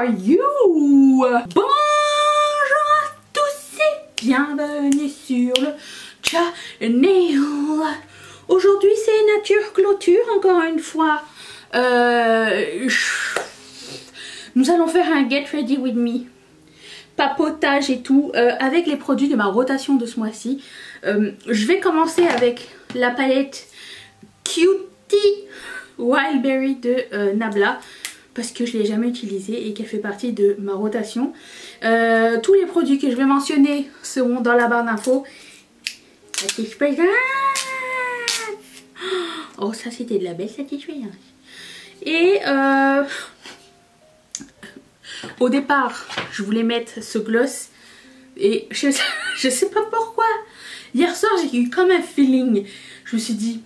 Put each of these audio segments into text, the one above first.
are you? Bonjour à tous et bienvenue sur le channel. Aujourd'hui c'est nature clôture encore une fois. Nous allons faire un get ready with me. Papotage et tout avec les produits de ma rotation de ce mois-ci. Je vais commencer avec la palette Cutie Wildberry de Nabla parce que je ne l'ai jamais utilisée et qu'elle fait partie de ma rotation. Tous les produits que je vais mentionner seront dans la barre d'infos. Oh, ça c'était de la belle satisfaction. Et au départ je voulais mettre ce gloss et je sais pas pourquoi. Hier soir j'ai eu comme un feeling. Je me suis dit,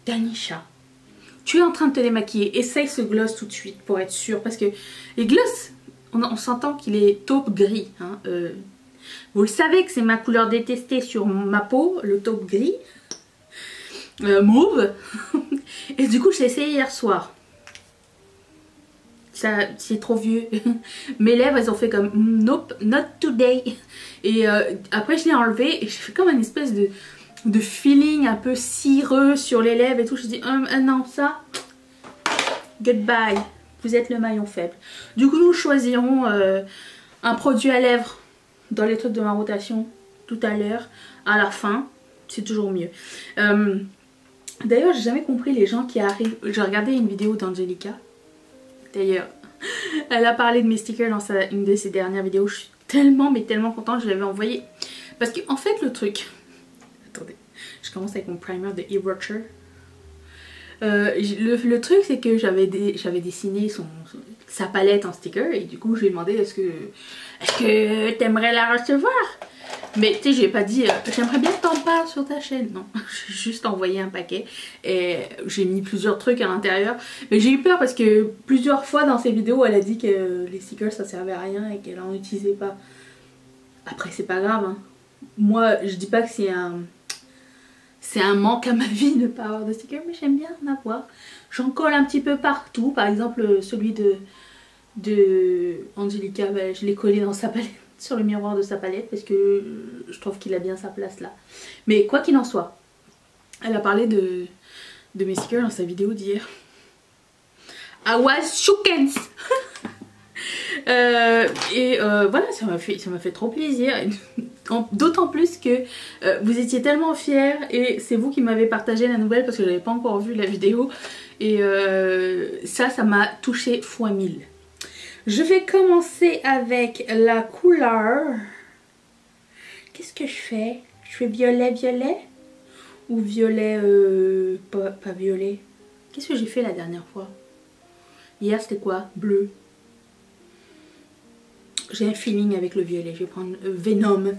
Danisha, tu es en train de te démaquiller, essaye ce gloss tout de suite pour être sûre. Parce que les gloss, on s'entend qu'il est taupe gris. Hein. Vous le savez que c'est ma couleur détestée sur ma peau, le taupe gris. Mauve. Et du coup je l'ai essayé hier soir. C'est trop vieux. Mes lèvres elles ont fait comme nope, not today. Et après je l'ai enlevé et j'ai fait comme une espèce de feeling un peu cireux sur les lèvres et tout. Je me dis non, ça goodbye, vous êtes le maillon faible. Du coup nous choisirons un produit à lèvres dans les trucs de ma rotation tout à l'heure. À la fin c'est toujours mieux. D'ailleurs j'ai jamais compris les gens qui arrivent. J'ai regardé une vidéo d'Angelica. D'ailleurs, elle a parlé de mes stickers dans une de ses dernières vidéos. Je suis tellement mais tellement contente, je l'avais envoyé. Parce qu'en fait le truc... Attendez, je commence avec mon primer de E-Watcher. Le truc c'est que j'avais dessiné sa palette en sticker. Et du coup je lui ai demandé est-ce que t'aimerais la recevoir? Mais tu sais, je lui ai pas dit j'aimerais bien que t'en parles sur ta chaîne. Non, j'ai juste envoyé un paquet et j'ai mis plusieurs trucs à l'intérieur. Mais j'ai eu peur parce que plusieurs fois dans ses vidéos elle a dit que les stickers ça servait à rien et qu'elle en utilisait pas. Après c'est pas grave hein. Moi je dis pas que c'est un manque à ma vie de ne pas avoir de stickers, mais j'aime bien en avoir. J'en colle un petit peu partout. Par exemple celui de Angelica, bah, je l'ai collé dans sa palette, sur le miroir de sa palette parce que je trouve qu'il a bien sa place là. Mais quoi qu'il en soit, elle a parlé de mes stickers dans sa vidéo d'hier. I was shooken. Voilà, ça m'a fait trop plaisir. D'autant plus que vous étiez tellement fiers et c'est vous qui m'avez partagé la nouvelle parce que j'avais pas encore vu la vidéo. Et ça m'a touché fois 1000. Je vais commencer avec la couleur. Qu'est-ce que je fais? Je fais violet ou violet pas violet? Qu'est-ce que j'ai fait la dernière fois? Hier c'était quoi? Bleu. J'ai un feeling avec le violet. Je vais prendre Venom.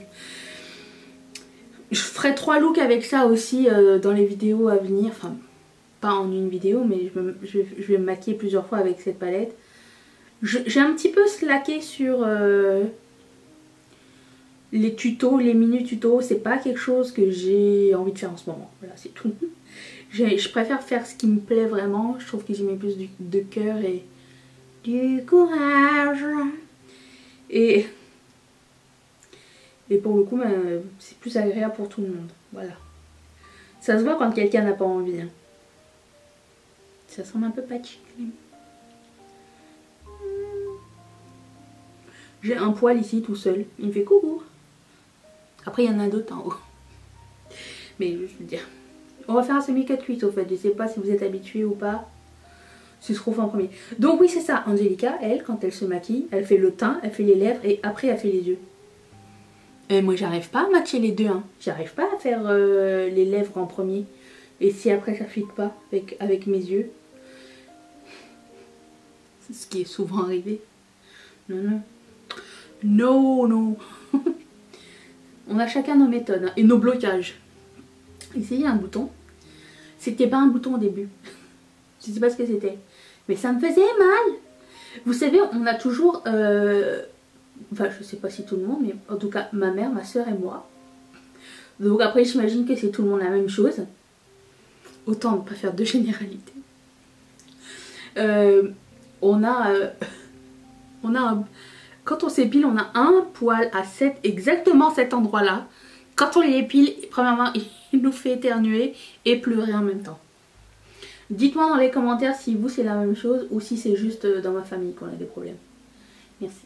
Je ferai 3 looks avec ça aussi dans les vidéos à venir. Enfin, pas en une vidéo, mais je vais me maquiller plusieurs fois avec cette palette. J'ai un petit peu slacké sur les tutos, les mini tutos. C'est pas quelque chose que j'ai envie de faire en ce moment. Voilà, c'est tout. Je préfère faire ce qui me plaît vraiment. Je trouve que j'y mets plus de cœur et du courage. Et pour le coup, c'est plus agréable pour tout le monde. Voilà. Ça se voit quand quelqu'un n'a pas envie. Hein. Ça semble un peu patchy. J'ai un poil ici tout seul. Il me fait coucou. Après, il y en a d'autres en haut. Mais je veux dire. On va faire un semi-cut cuite au fait. Je sais pas si vous êtes habitués ou pas. C'est ce qu'on fait en premier. Donc oui, c'est ça. Angelica, elle, quand elle se maquille, elle fait le teint, elle fait les lèvres et après elle fait les yeux. Et moi, j'arrive pas à matcher les deux. Hein. J'arrive pas à faire les lèvres en premier. Et si après ça fit pas avec mes yeux. C'est ce qui est souvent arrivé. Non. On a chacun nos méthodes hein, et nos blocages. Ici il y a un bouton. C'était pas un bouton au début. Je sais pas ce que c'était. Mais ça me faisait mal. Vous savez, on a toujours... Enfin, je sais pas si tout le monde, mais en tout cas, ma mère, ma soeur et moi. Donc après, j'imagine que c'est tout le monde la même chose. Autant ne pas faire de généralité. on a, on a un, quand on s'épile, on a un poil à exactement cet endroit-là. Quand on les épile, premièrement, il nous fait éternuer et pleurer en même temps. Dites-moi dans les commentaires si vous c'est la même chose ou si c'est juste dans ma famille qu'on a des problèmes. Merci.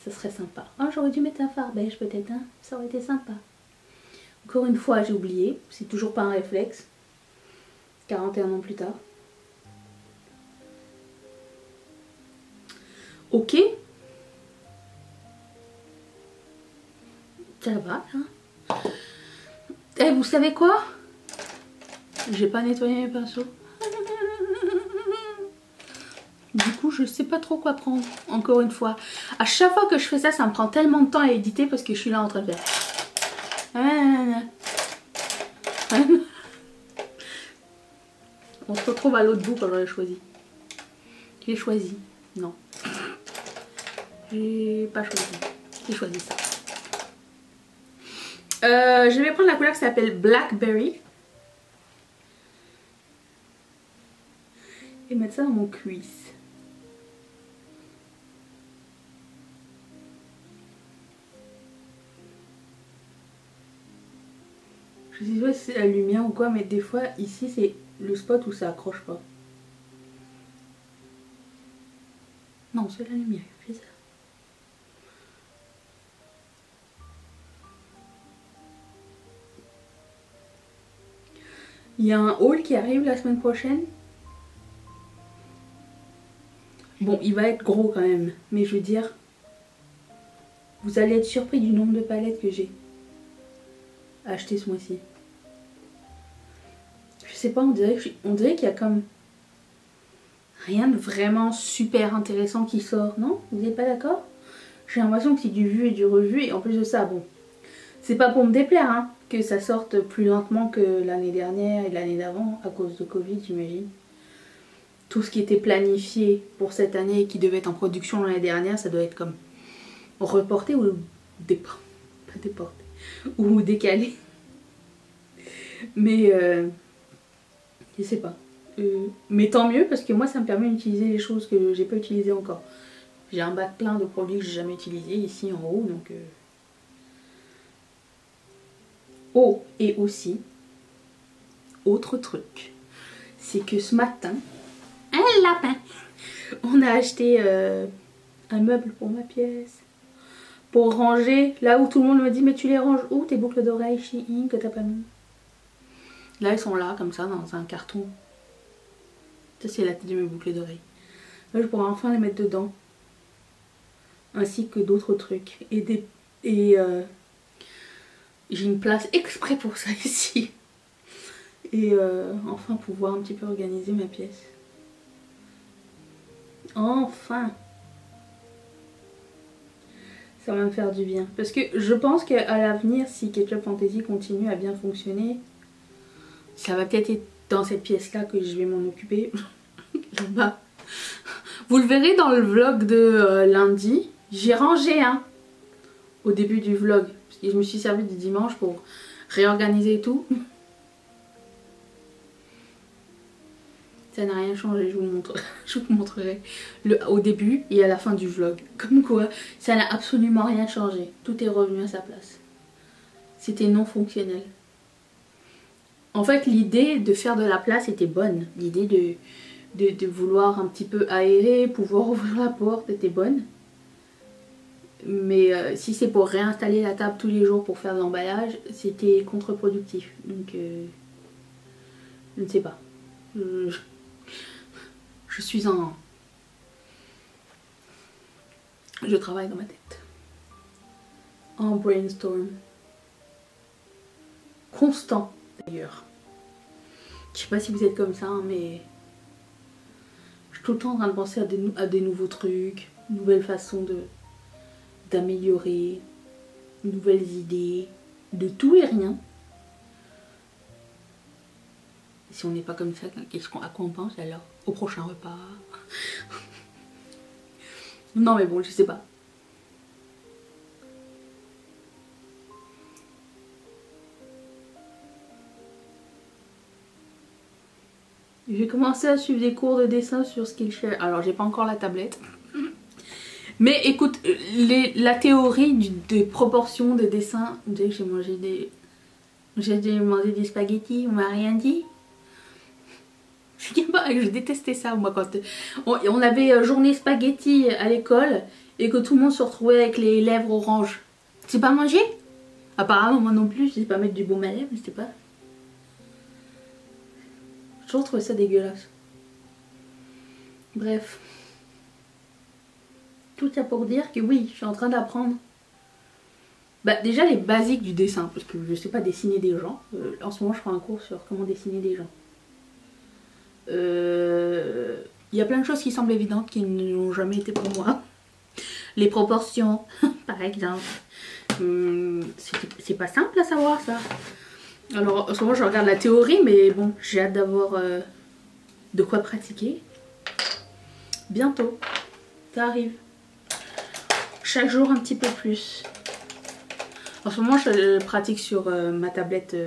Ça serait sympa. Oh, j'aurais dû mettre un fard beige peut-être, hein. Ça aurait été sympa. Encore une fois, j'ai oublié. C'est toujours pas un réflexe. 41 ans plus tard. Ok. Ça va, hein. Eh, vous savez quoi? J'ai pas nettoyé mes pinceaux. Du coup, je sais pas trop quoi prendre. Encore une fois. À chaque fois que je fais ça, ça me prend tellement de temps à éditer parce que je suis là en train de faire. On se retrouve à l'autre bout quand j'aurais choisi. J'ai choisi. Non. J'ai pas choisi. J'ai choisi ça. Je vais prendre la couleur qui s'appelle Blackberry. Et mettre ça dans mon cuisse. Je sais pas si c'est la lumière ou quoi, mais des fois ici c'est le spot où ça accroche pas. Non, c'est la lumière, fais ça. Il y a un haul qui arrive la semaine prochaine. Bon, il va être gros quand même, mais je veux dire, vous allez être surpris du nombre de palettes que j'ai achetées ce mois-ci. Je sais pas, on dirait qu'il y a comme rien de vraiment super intéressant qui sort, non? Vous n'êtes pas d'accord? J'ai l'impression que c'est du vu et du revu, et en plus de ça, bon, c'est pas pour me déplaire, hein, que ça sorte plus lentement que l'année dernière et l'année d'avant, à cause de Covid, j'imagine. Tout ce qui était planifié pour cette année et qui devait être en production l'année dernière, ça doit être comme reporté ou pas déporté, ou décalé. Mais je sais pas. Mais tant mieux parce que moi ça me permet d'utiliser les choses que j'ai pas utilisées encore. J'ai un bac plein de produits que j'ai jamais utilisés ici en haut, donc oh, et aussi autre truc, c'est que ce matin, un lapin, on a acheté un meuble pour ma pièce, pour ranger là où tout le monde me dit mais tu les ranges où tes boucles d'oreilles Shein que t'as pas mis? Là elles sont là comme ça dans un carton. Ça c'est la tête de mes boucles d'oreilles. Là je pourrais enfin les mettre dedans. Ainsi que d'autres trucs. Et j'ai une place exprès pour ça ici. Et enfin pouvoir un petit peu organiser ma pièce. Enfin! Ça va me faire du bien. Parce que je pense qu'à l'avenir, si Ketchup Fantasy continue à bien fonctionner, ça va peut-être être dans cette pièce-là que je vais m'en occuper. Là-bas. Vous le verrez dans le vlog de lundi. J'ai rangé au début du vlog. Parce que je me suis servi du dimanche pour réorganiser et tout. Ça n'a rien changé, je vous montrerai au début et à la fin du vlog. Comme quoi, ça n'a absolument rien changé. Tout est revenu à sa place. C'était non fonctionnel. En fait, l'idée de faire de la place était bonne. L'idée de vouloir un petit peu aérer, pouvoir ouvrir la porte était bonne. Mais si c'est pour réinstaller la table tous les jours pour faire de l'emballage, c'était contre-productif. Donc, je ne sais pas. Je suis en... Je travaille dans ma tête. En brainstorm. Constant, d'ailleurs. Je sais pas si vous êtes comme ça, hein, mais... Je suis tout le temps en train de penser à des nouveaux trucs, nouvelles façons d'améliorer, nouvelles idées, de tout et rien. Si on n'est pas comme ça, à quoi on pense alors? Au prochain repas? Non mais bon, je sais pas. J'ai commencé à suivre des cours de dessin sur Skillshare. Alors j'ai pas encore la tablette. Mais écoute, la théorie des proportions des dessins. Vous savez que j'ai mangé des spaghettis, on m'a rien dit. Je détestais ça moi quand on avait journée spaghetti à l'école et que tout le monde se retrouvait avec les lèvres oranges. C'est pas manger? Apparemment moi non plus, je sais pas mettre du baume à lèvres, mais c'était pas. J'ai toujours trouvé ça dégueulasse. Bref. Tout ça pour dire que oui, je suis en train d'apprendre. Bah déjà les basiques du dessin, parce que je sais pas dessiner des gens. En ce moment je prends un cours sur comment dessiner des gens. Il y a plein de choses qui semblent évidentes qui n'ont jamais été pour moi. Les proportions, par exemple. C'est pas simple à savoir ça. Alors en ce moment je regarde la théorie, mais bon, j'ai hâte d'avoir de quoi pratiquer. Bientôt, ça arrive. Chaque jour un petit peu plus. En ce moment je pratique sur ma tablette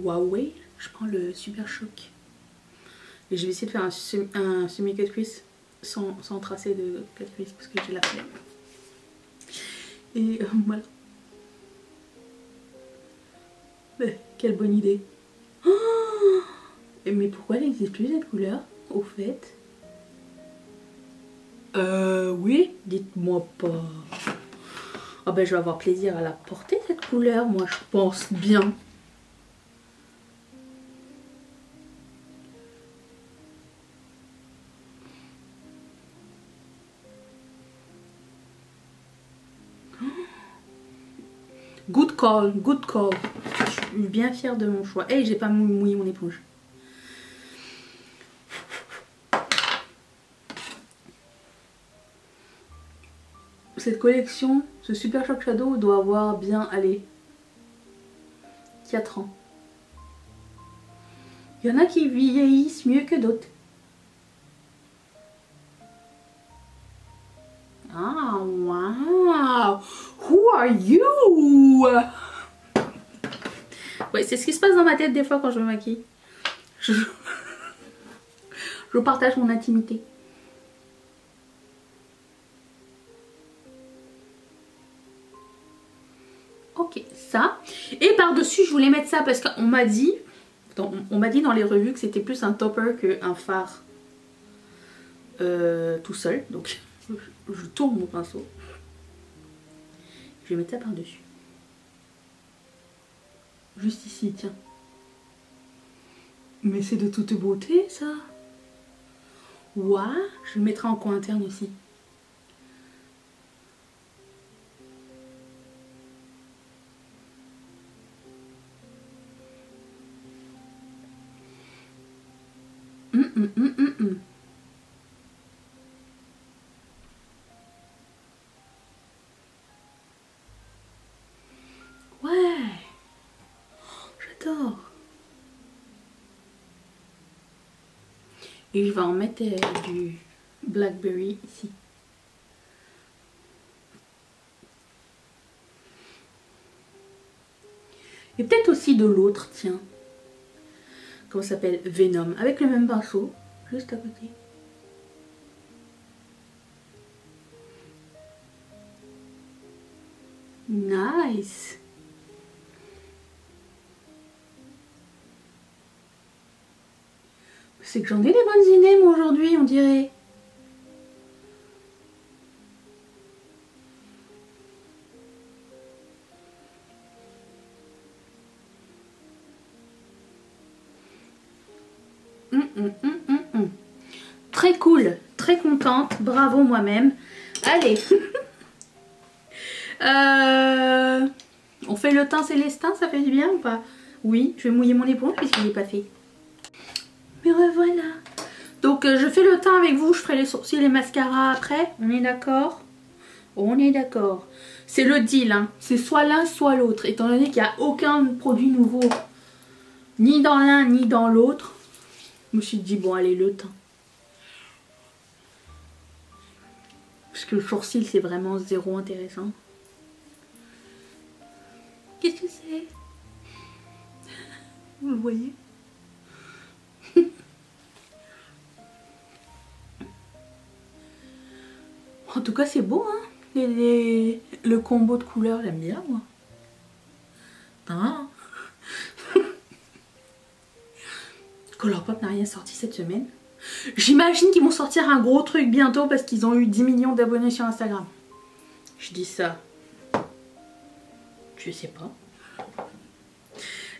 Huawei. Je prends le Super Shock. Et je vais essayer de faire un semi-cut crease sans tracer de cut crease parce que j'ai la flemme. Et voilà. Mais, quelle bonne idée. Oh, mais pourquoi elle n'existe plus cette couleur au fait? Oui, dites-moi pas. Ah ben je vais avoir plaisir à la porter cette couleur, moi je pense bien. Good call, good call. Je suis bien fière de mon choix. Et j'ai pas mouillé mon éponge. Cette collection, ce Super Shock Shadow doit avoir bien, allez, 4 ans. Il y en a qui vieillissent mieux que d'autres. Ah, wow! Who are you? Ouais, c'est ce qui se passe dans ma tête des fois quand je me maquille. Je partage mon intimité. Ok, ça. Et par-dessus, je voulais mettre ça parce qu'on m'a dit, on m'a dit dans les revues que c'était plus un topper qu'un fard tout seul. Donc, je tourne mon pinceau. Je vais mettre ça par-dessus. Juste ici, tiens. Mais c'est de toute beauté, ça. Ouah, je le mettrai en coin interne aussi. Ouais, j'adore. Et je vais en mettre du Blackberry ici. Et peut-être aussi de l'autre, tiens. Comment ça s'appelle? Venom. Avec le même pinceau, juste à côté. Nice. C'est que j'en ai des bonnes idées moi aujourd'hui, on dirait. Très cool, très contente, bravo moi-même. Allez. On fait le teint Célestin, ça fait du bien ou pas? Oui, je vais mouiller mon éponge puisqu'il n'est pas fait. Mais revoilà. Donc je fais le teint avec vous, je ferai les sourcils et les mascaras après. On est d'accord? On est d'accord. C'est le deal, hein. C'est soit l'un soit l'autre. Étant donné qu'il n'y a aucun produit nouveau, ni dans l'un ni dans l'autre, je me suis dit bon allez le teint. Parce que le sourcil c'est vraiment zéro intéressant. Qu'est-ce que c'est? Vous le voyez? En tout cas c'est beau hein. Le combo de couleurs j'aime bien moi. Hein. Colourpop n'a rien sorti cette semaine. J'imagine qu'ils vont sortir un gros truc bientôt parce qu'ils ont eu 10 millions d'abonnés sur Instagram. Je dis ça. Je sais pas.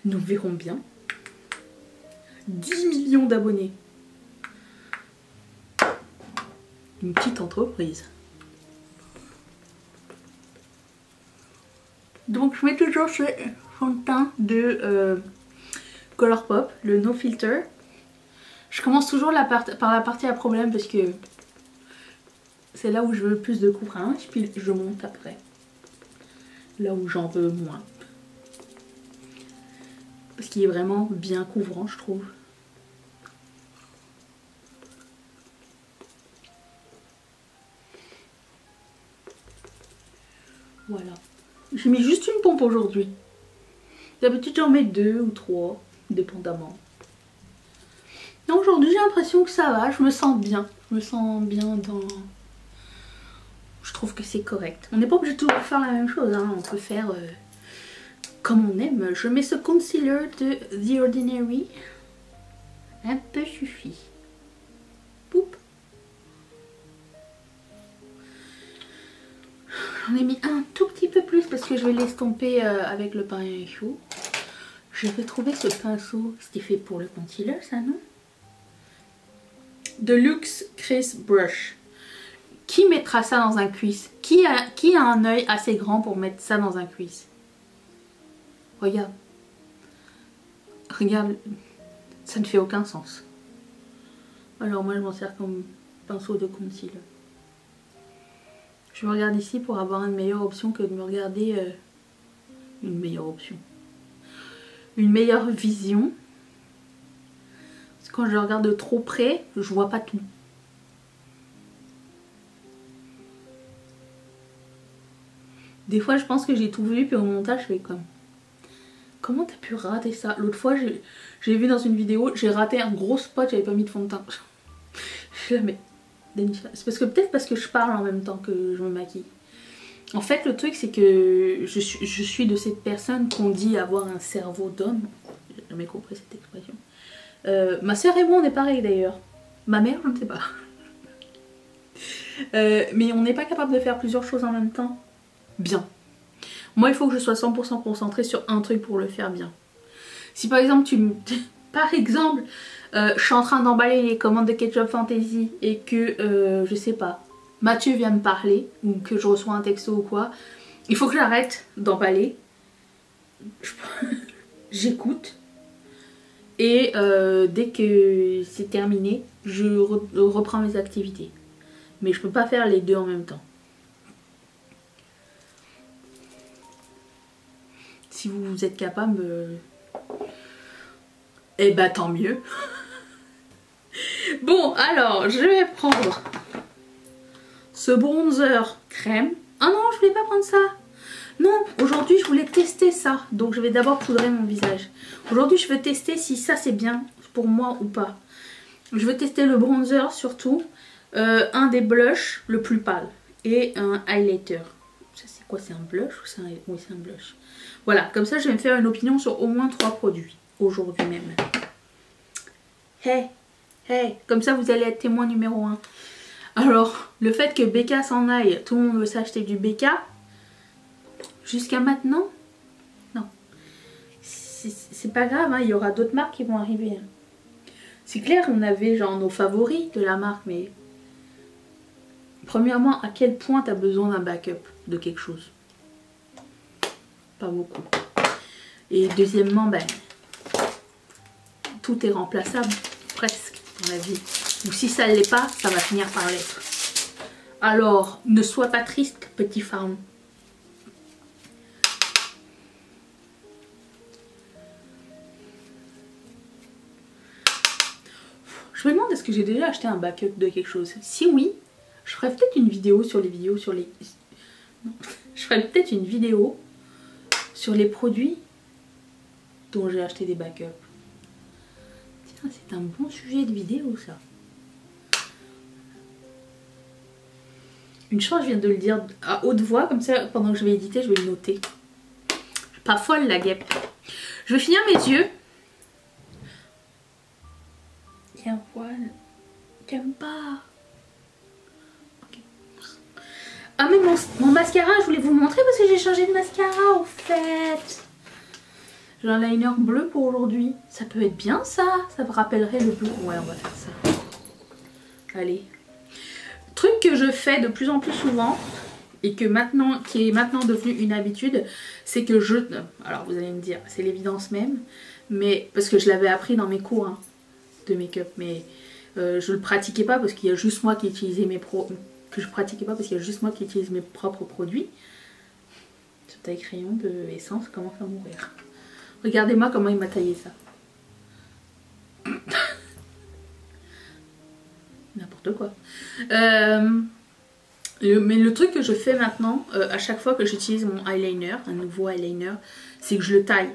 Nous verrons bien. 10 millions d'abonnés. Une petite entreprise. Donc je mets toujours ce fond de teint de Colourpop, le No Filter. Je commence toujours par la partie à problème parce que c'est là où je veux le plus de courage, puis je monte après. Là où j'en veux moins. Parce qu'il est vraiment bien couvrant je trouve. Voilà. J'ai mis juste une pompe aujourd'hui. D'habitude j'en mets 2 ou 3, dépendamment. Aujourd'hui j'ai l'impression que ça va, je me sens bien. Je me sens bien dans... Je trouve que c'est correct. On n'est pas obligé de toujours faire la même chose, hein. On peut faire comme on aime. Je mets ce concealer de The Ordinary. Un peu suffit. Poup. J'en ai mis un tout petit peu plus parce que je vais l'estomper avec le pinceau. Je vais trouver ce pinceau. C'était fait pour le concealer ça, non? De Luxe Crease Brush. Qui mettra ça dans un cuisse? Qui a un œil assez grand pour mettre ça dans un cuisse? Regarde. Regarde. Ça ne fait aucun sens. Alors moi je m'en sers comme pinceau de concealer. Je me regarde ici pour avoir une meilleure option que de me regarder... une meilleure option. Une meilleure vision. Parce que quand je regarde de trop près, je vois pas tout. Des fois je pense que j'ai tout vu puis au montage je fais comme... Comment t'as pu rater ça? L'autre fois j'ai vu dans une vidéo, j'ai raté un gros spot, j'avais pas mis de fond de teint. Jamais. C'est parce que peut-être parce que je parle en même temps que je me maquille. En fait le truc c'est que je suis de cette personne qu'on dit avoir un cerveau d'homme. J'ai jamais compris cette expression. Ma soeur et moi on est pareil d'ailleurs. Ma mère je ne sais pas. Mais on n'est pas capable de faire plusieurs choses en même temps. Bien. Moi il faut que je sois 100% concentrée sur un truc pour le faire bien. Si par exemple je suis en train d'emballer les commandes de Ketchup Fantasy et que je sais pas, Mathieu vient me parler ou que je reçois un texto ou quoi, il faut que j'arrête d'emballer. J'écoute et dès que c'est terminé, je reprends mes activités. Mais je peux pas faire les deux en même temps. Si vous êtes capable, eh bah tant mieux. Bon alors je vais prendre ce bronzer crème. Ah non je voulais pas prendre ça. Non aujourd'hui je voulais tester ça. Donc je vais d'abord poudrer mon visage. Aujourd'hui je veux tester si ça c'est bien pour moi ou pas. Je veux tester le bronzer surtout. Un des blushs le plus pâle. Et un highlighter. Ça c'est quoi? C'est un blush ou c'est un... Oui c'est un blush. Voilà, comme ça je vais me faire une opinion sur au moins 3 produits aujourd'hui même. Hey, comme ça vous allez être témoin numéro 1. Alors, le fait que Becca s'en aille, tout le monde veut s'acheter du Becca. Jusqu'à maintenant, non. C'est pas grave, hein, il y aura d'autres marques qui vont arriver. Hein. C'est clair, on avait genre nos favoris de la marque, mais... Premièrement, à quel point tu as besoin d'un backup de quelque chose? Pas beaucoup. Et deuxièmement, ben, tout est remplaçable, presque, dans la vie. Ou si ça ne l'est pas, ça va finir par l'être. Alors, ne sois pas triste, petit farm. Je me demande est-ce que j'ai déjà acheté un backup de quelque chose. Si oui, je ferai peut-être une vidéo sur les Non. Je ferai peut-être une vidéo sur les produits dont j'ai acheté des backups. Tiens, c'est un bon sujet de vidéo ça. Une chance, je viens de le dire à haute voix, comme ça pendant que je vais éditer, je vais le noter. Pas folle la guêpe. Je vais finir mes yeux. Il y a un poil. J'aime pas. Okay. Ah mais mon mascara, je voulais vous le montrer parce que j'ai changé de mascara au fait. J'ai un liner bleu pour aujourd'hui. Ça peut être bien ça. Ça me rappellerait le bleu. Ouais, on va faire ça. Allez. Truc que je fais de plus en plus souvent et qui est maintenant devenu une habitude, c'est que alors vous allez me dire, c'est l'évidence même, mais parce que je l'avais appris dans mes cours hein, de make-up, mais je le pratiquais pas parce qu'il y a juste moi qui utilisais mes propres produits. Ce taille crayon de Essence commence à mourir. Regardez-moi comment il m'a taillé ça. N'importe quoi. Mais le truc que je fais maintenant, à chaque fois que j'utilise mon eyeliner, un nouveau eyeliner, c'est que je le taille.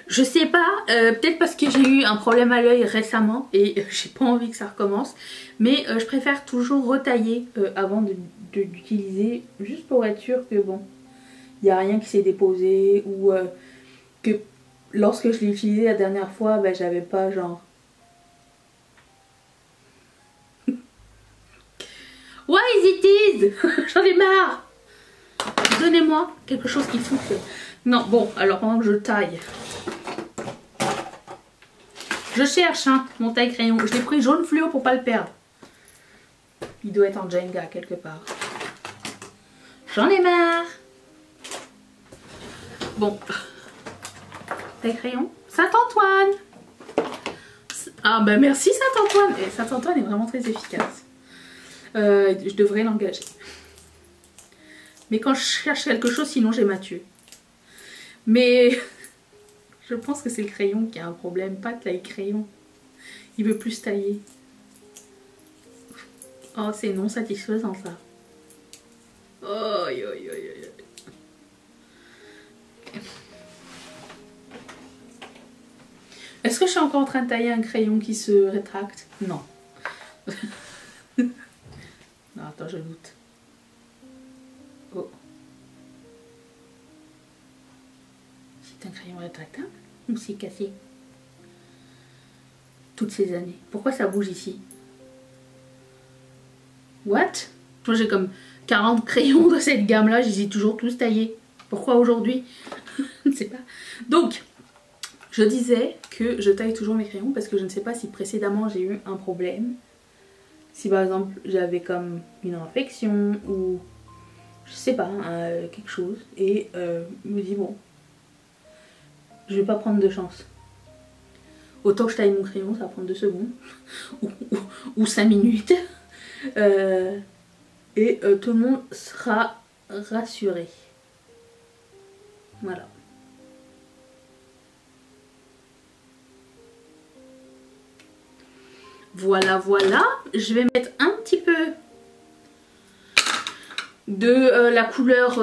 Je sais pas, peut-être parce que j'ai eu un problème à l'œil récemment et j'ai pas envie que ça recommence, mais je préfère toujours retailler avant d'utiliser, juste pour être sûr que bon, il n'y a rien qui s'est déposé ou que lorsque je l'ai utilisé la dernière fois, ben, j'avais pas genre... Why is it is? J'en ai marre. Donnez-moi quelque chose qui fonctionne. Non, bon, alors pendant que je taille. Je cherche hein, mon taille crayon. Je l'ai pris jaune fluo pour pas le perdre. Il doit être en Jenga quelque part. J'en ai marre. Bon. Taille crayon. Saint-Antoine. Ah ben merci Saint-Antoine. Et Saint-Antoine est vraiment très efficace. Je devrais l'engager. Mais quand je cherche quelque chose, sinon j'ai Mathieu. Mais je pense que c'est le crayon qui a un problème, pas de taille crayon. Il veut plus tailler. Oh, c'est non satisfaisant ça. Oh, yo, yo, yo, yo. Est-ce que je suis encore en train de tailler un crayon qui se rétracte? Non. Non, attends, je doute. Oh. C'est un crayon rétractable ou c'est cassé? Toutes ces années. Pourquoi ça bouge ici? What? Moi j'ai comme 40 crayons de cette gamme-là, je les ai toujours tous taillés. Pourquoi aujourd'hui? Je ne sais pas. Donc, je disais que je taille toujours mes crayons parce que je ne sais pas si précédemment j'ai eu un problème. Si par exemple j'avais comme une infection ou je sais pas, quelque chose. Et je me dis bon, je vais pas prendre de chance. Autant que je taille mon crayon, ça va prendre 2 secondes ou 5 minutes. Et tout le monde sera rassuré. Voilà. Voilà, voilà. Je vais mettre un petit peu de la couleur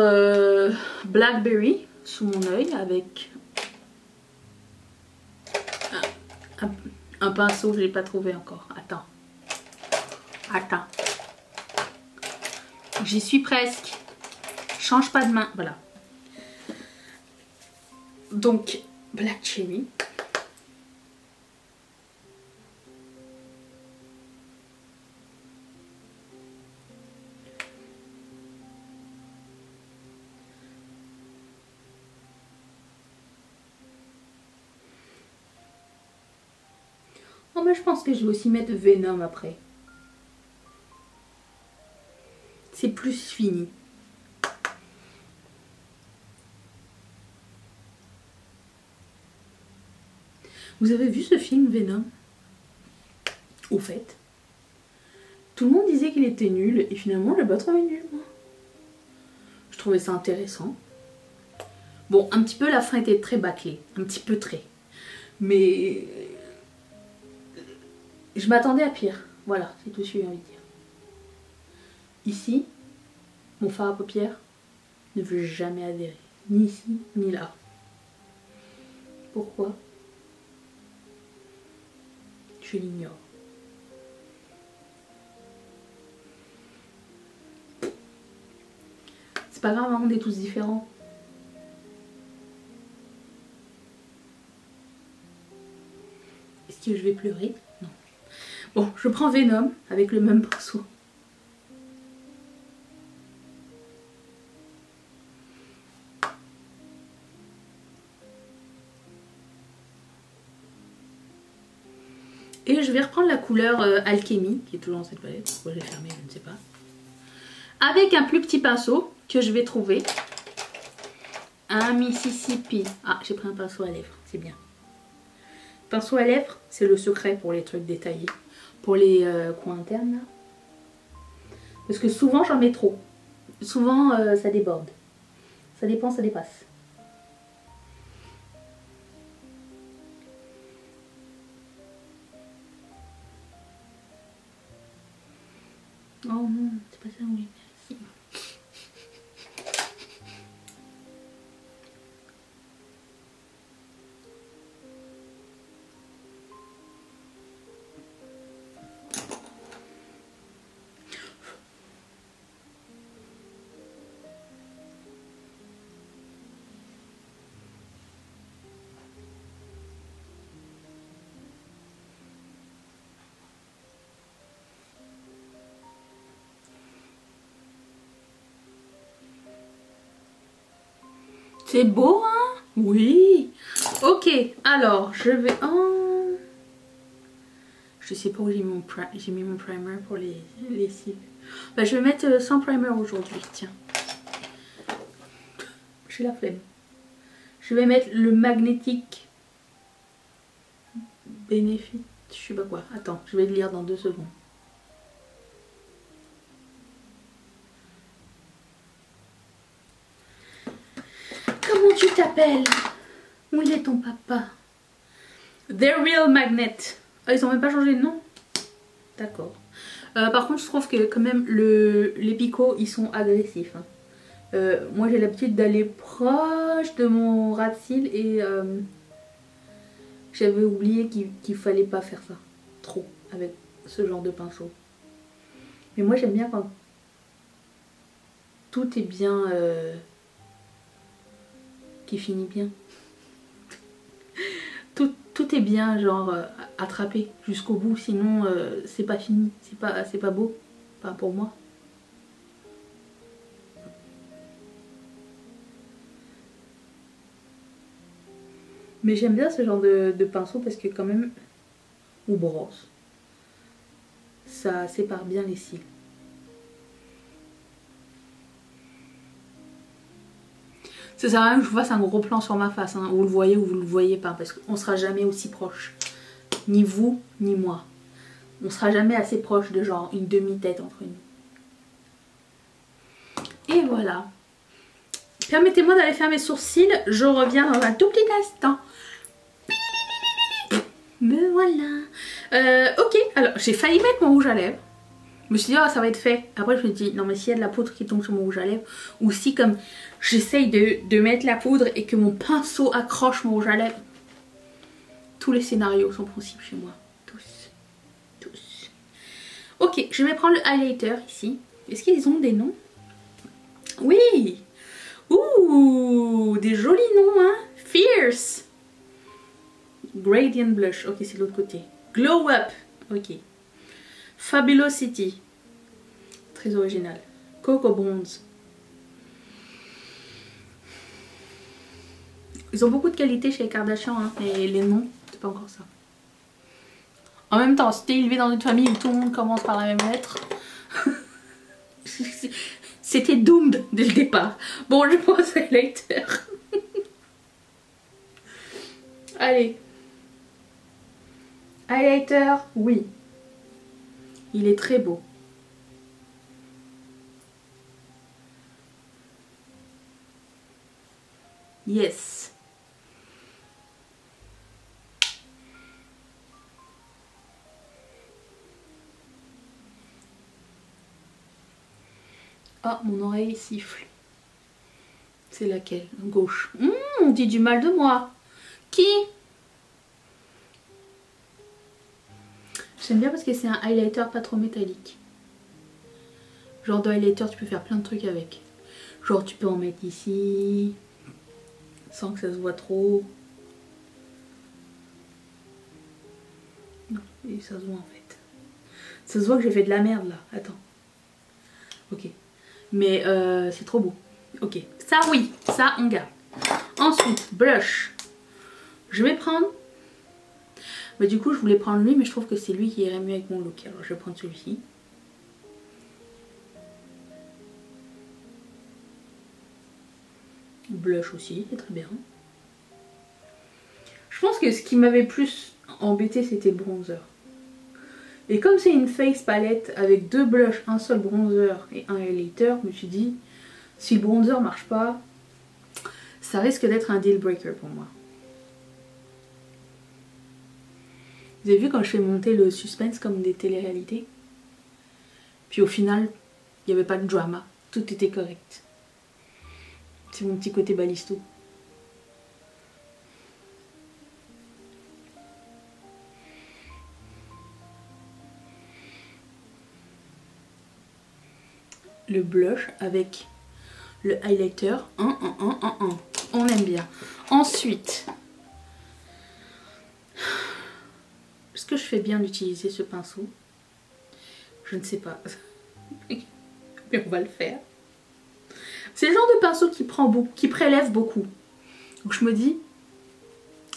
Blackberry sous mon œil avec un pinceau que j'ai pas trouvé encore. Attends. Attends. J'y suis presque. Change pas de main. Voilà. Donc, Black Cherry. Oh, mais je pense que je vais aussi mettre Venom après. C'est plus fini. Vous avez vu ce film Venom? Au fait, tout le monde disait qu'il était nul et finalement je l'ai pas trouvé nul moi. Je trouvais ça intéressant. Bon, un petit peu la fin était très bâclée, un petit peu très. Mais je m'attendais à pire. Voilà, c'est tout ce que j'ai envie de dire. Ici, mon fard à paupières ne veut jamais adhérer. Ni ici, ni là. Pourquoi? Je l'ignore. pas grave, hein, on est tous différents. Est-ce que je vais pleurer? Non. Bon, je prends Venom avec le même pinceau. Et je vais reprendre la couleur Alchemy, qui est toujours dans cette palette. Pourquoi je l'ai fermée, je ne sais pas. Avec un plus petit pinceau que je vais trouver. Un Mississippi. Ah, j'ai pris un pinceau à lèvres, c'est bien. Pinceau à lèvres, c'est le secret pour les trucs détaillés. Pour les coins internes, là. Parce que souvent, j'en mets trop. Souvent, ça déborde. Ça dépend, ça dépasse. Oh non, c'est pas ça, oui, merci. C'est beau, hein? Oui. Ok, alors, je vais... Oh. Je sais pas où j'ai mis mon primer pour les cils. Bah, je vais mettre sans primer aujourd'hui, tiens. J'ai la flemme. Je vais mettre le magnétique Benefit, je sais pas quoi. Attends, je vais le lire dans 2 secondes. Comment tu t'appelles? Où est ton papa? The Real Magnet. Ah, ils ont même pas changé de nom? D'accord. Par contre, je trouve que quand même les picots, ils sont agressifs. Hein. Moi, j'ai l'habitude d'aller proche de mon ras de cils et j'avais oublié qu'il fallait pas faire ça trop avec ce genre de pinceau. Mais moi, j'aime bien quand tout est bien... qui finit bien. Tout est bien, genre, attrapé jusqu'au bout, sinon c'est pas fini, c'est pas beau, pas pour moi. Mais j'aime bien ce genre de pinceau parce que quand même, ou brosse, ça sépare bien les cils. Ça sert à rien que je vous fasse un gros plan sur ma face, hein. Vous le voyez ou vous le voyez pas, parce qu'on sera jamais aussi proche. Ni vous, ni moi. On sera jamais assez proche de genre une demi-tête entre nous. Et voilà. Permettez-moi d'aller faire mes sourcils. Je reviens dans un tout petit instant. Me voilà. Ok, alors j'ai failli mettre mon rouge à lèvres. Je me suis dit, oh, ça va être fait. Après, je me suis dit, non, mais s'il y a de la poudre qui tombe sur mon rouge à lèvres, ou si, comme j'essaye de mettre la poudre et que mon pinceau accroche mon rouge à lèvres, tous les scénarios sont possibles chez moi. Tous. Tous. Ok, je vais prendre le highlighter ici. Est-ce qu'ils ont des noms? Oui! Ouh! Des jolis noms, hein? Fierce! Gradient Blush. Ok, c'est de l'autre côté. Glow Up. Ok. Fabulosity. Très original. Coco Bronze. Ils ont beaucoup de qualité chez Kardashian, hein, et les noms, c'est pas encore ça. En même temps, si t'es élevé dans une famille où tout le monde commence par la même lettre, c'était doomed dès le départ. Bon, je pense highlighter. Allez. Highlighter, oui. Il est très beau. Yes. Ah, mon oreille siffle. C'est laquelle? Gauche. On dit du mal de moi. Qui? J'aime bien parce que c'est un highlighter pas trop métallique. Genre de highlighter, tu peux faire plein de trucs avec. Genre tu peux en mettre ici, sans que ça se voit trop. Non, et ça se voit en fait. Ça se voit que j'ai fait de la merde là, attends. Ok. Mais c'est trop beau. Ok, ça oui, ça on garde. Ensuite, blush. Je vais prendre... Bah, du coup je voulais prendre lui, mais je trouve que c'est lui qui irait mieux avec mon look. Alors je vais prendre celui-ci. Blush aussi, c'est très bien. Je pense que ce qui m'avait plus embêté c'était le bronzer. Et comme c'est une face palette avec 2 blushs, un seul bronzer et un highlighter, je me suis dit, si le bronzer marche pas, ça risque d'être un deal breaker pour moi. Vous avez vu quand je fais monter le suspense comme des téléréalités? Puis au final, il n'y avait pas de drama, tout était correct. C'est mon petit côté balisto. Le blush avec le highlighter. On aime bien. Ensuite, est-ce que je fais bien d'utiliser ce pinceau? Je ne sais pas. Mais on va le faire. C'est le genre de pinceau qui prélève beaucoup. Donc je me dis,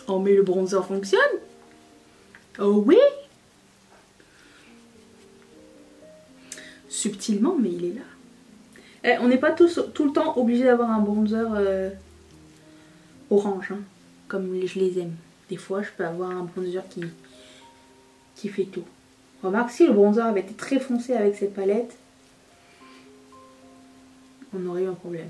oh mais le bronzer fonctionne. Oh oui. Subtilement, mais il est là. On n'est pas tout le temps obligé d'avoir un bronzer orange, hein, comme je les aime. Des fois, je peux avoir un bronzer qui fait tout. Remarque, si le bronzer avait été très foncé avec cette palette, on aurait eu un problème.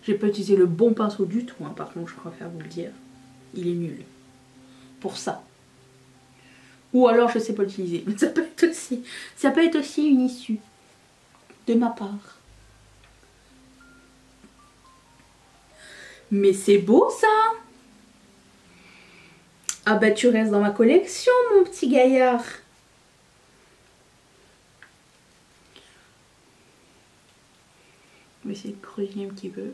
J'ai pas utilisé le bon pinceau du tout, hein, par contre, je préfère vous le dire. Il est nul. Pour ça. Ou alors je sais pas l'utiliser. Mais ça peut être aussi une issue de ma part. Mais c'est beau ça. Ah bah tu restes dans ma collection mon petit gaillard. Mais c'est le creuser un petit peu.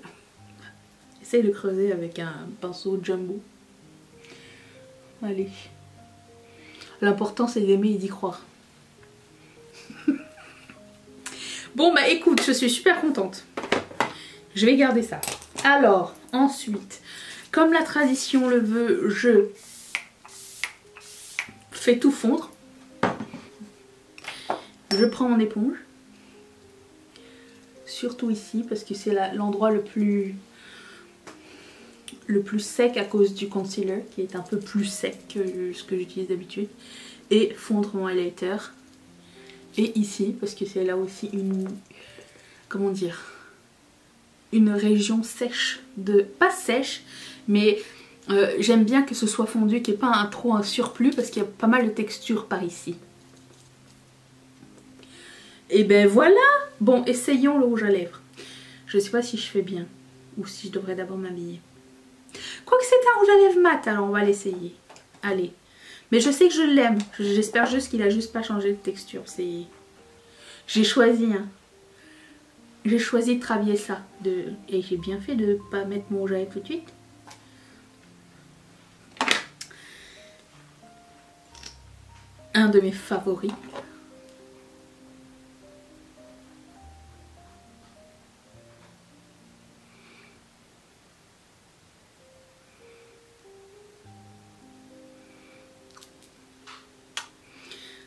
Essaye de creuser avec un pinceau jumbo. Allez. L'important c'est d'aimer et d'y croire. Bon bah écoute, je suis super contente. Je vais garder ça. Alors, ensuite, comme la tradition le veut, je fais tout fondre. Je prends mon éponge. Surtout ici, parce que c'est l'endroit le plus sec à cause du concealer, qui est un peu plus sec que ce que j'utilise d'habitude. Et fondre mon highlighter. Et ici, parce que c'est là aussi une... Comment dire, une région sèche, pas sèche, mais j'aime bien que ce soit fondu, qu'il n'y ait pas trop un surplus, parce qu'il y a pas mal de texture par ici. Et ben voilà. Bon, essayons le rouge à lèvres. Je sais pas si je fais bien, ou si je devrais d'abord m'habiller. Quoique c'est un rouge à lèvres mat, alors on va l'essayer. Allez. Mais je sais que je l'aime, j'espère juste qu'il a juste pas changé de texture. J'ai choisi, hein. J'ai choisi de travailler ça. Et j'ai bien fait de pas mettre mon rouge à lèvres tout de suite. Un de mes favoris.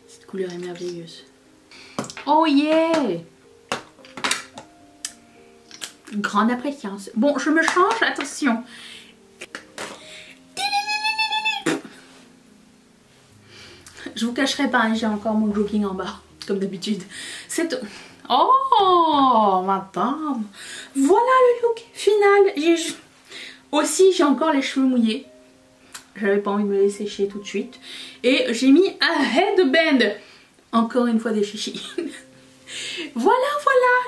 Cette couleur est merveilleuse. Oh yeah! Grande appréciation. Bon, je me change, attention. Je vous cacherai pas, hein, j'ai encore mon jogging en bas, comme d'habitude. Oh, madame. Voilà le look final. Aussi, j'ai encore les cheveux mouillés. J'avais pas envie de me les sécher tout de suite. Et j'ai mis un headband. Encore une fois des chichis. Voilà.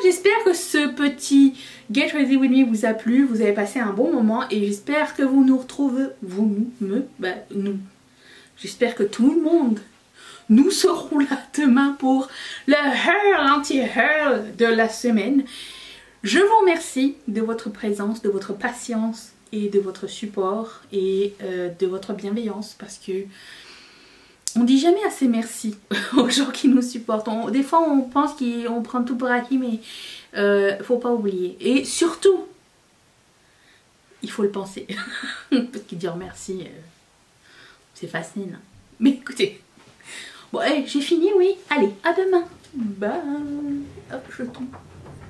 J'espère que ce petit Get Ready With Me vous a plu. Vous avez passé un bon moment. Et j'espère que vous nous retrouvez... J'espère que tout le monde Nous serons là demain pour le hurl anti-hurl de la semaine. Je vous remercie de votre présence, de votre patience et de votre support et de votre bienveillance parce que on dit jamais assez merci aux gens qui nous supportent. Des fois on pense qu'on prend tout pour acquis, mais faut pas oublier. Et surtout, il faut le penser. Parce que dire merci, c'est facile. Mais écoutez, bon, hey, j'ai fini, oui. Allez, à demain. Bye. Hop, je tombe.